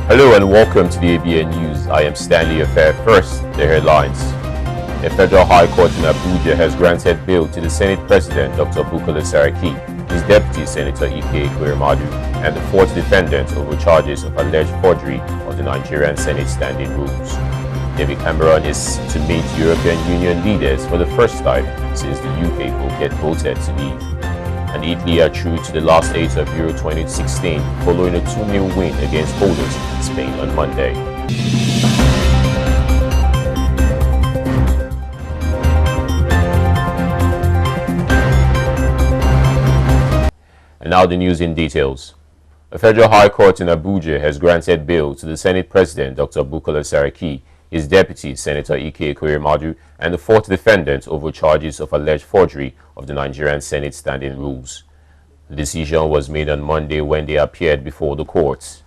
Hello and welcome to the ABN News. I am Stanley Affair. First, the headlines. The Federal High Court in Abuja has granted bail to the Senate President, Dr. Saraki, his deputy, Senator Ekweremadu, and the fourth defendant over charges of alleged forgery of the Nigerian Senate standing rules. David Cameron is to meet European Union leaders for the first time since the UK had voted to leave. And Italy are true to the last 8 of Euro 2016 following a 2-0 win against holders Spain on Monday. And now the news in details. A federal high court in Abuja has granted bail to the Senate President, Dr. Saraki, his deputy, Senator Ekweremadu, and the fourth defendant over charges of alleged forgery of the Nigerian Senate standing rules. The decision was made on Monday when they appeared before the court.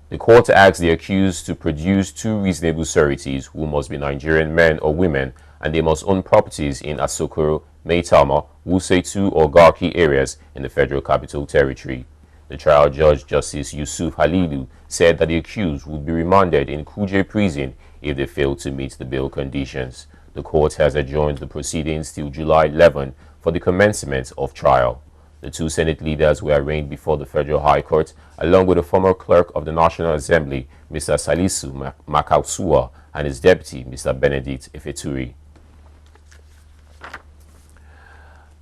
The court asked the accused to produce 2 reasonable sureties who must be Nigerian men or women, and they must own properties in Asokoro, Maitama, Wuse or Garki areas in the Federal Capital Territory. The trial judge, Justice Yusuf Halilu, said that the accused would be remanded in Kuje prison if they failed to meet the bail conditions. The court has adjourned the proceedings till July 11 for the commencement of trial. The 2 Senate leaders were arraigned before the Federal High Court, along with the former clerk of the National Assembly, Mr. Salisu Makausua, and his deputy, Mr. Benedict Efeturi.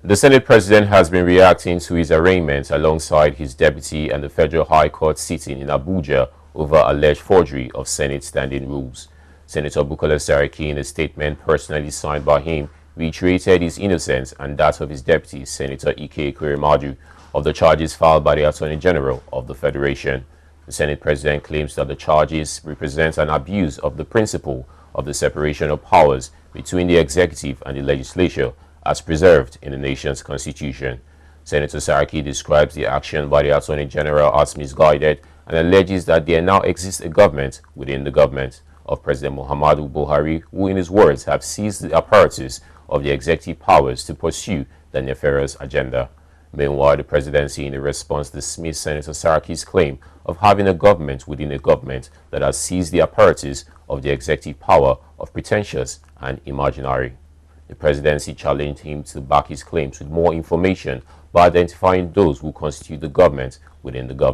The Senate President has been reacting to his arraignment alongside his deputy and the Federal High Court sitting in Abuja over alleged forgery of Senate standing rules. Senator Saraki, in a statement personally signed by him, reiterated his innocence and that of his deputy, Senator Ekweremadu, of the charges filed by the Attorney General of the Federation. The Senate President claims that the charges represent an abuse of the principle of the separation of powers between the executive and the legislature as preserved in the nation's constitution. Senator Saraki describes the action by the Attorney General as misguided and alleges that there now exists a government within the government of President Muhammadu Buhari, who in his words have seized the apparatus of the executive powers to pursue the nefarious agenda. Meanwhile, the presidency in a response dismissed Senator Saraki's claim of having a government within a government that has seized the apparatus of the executive power of pretentious and imaginary. The presidency challenged him to back his claims with more information by identifying those who constitute the government within the government.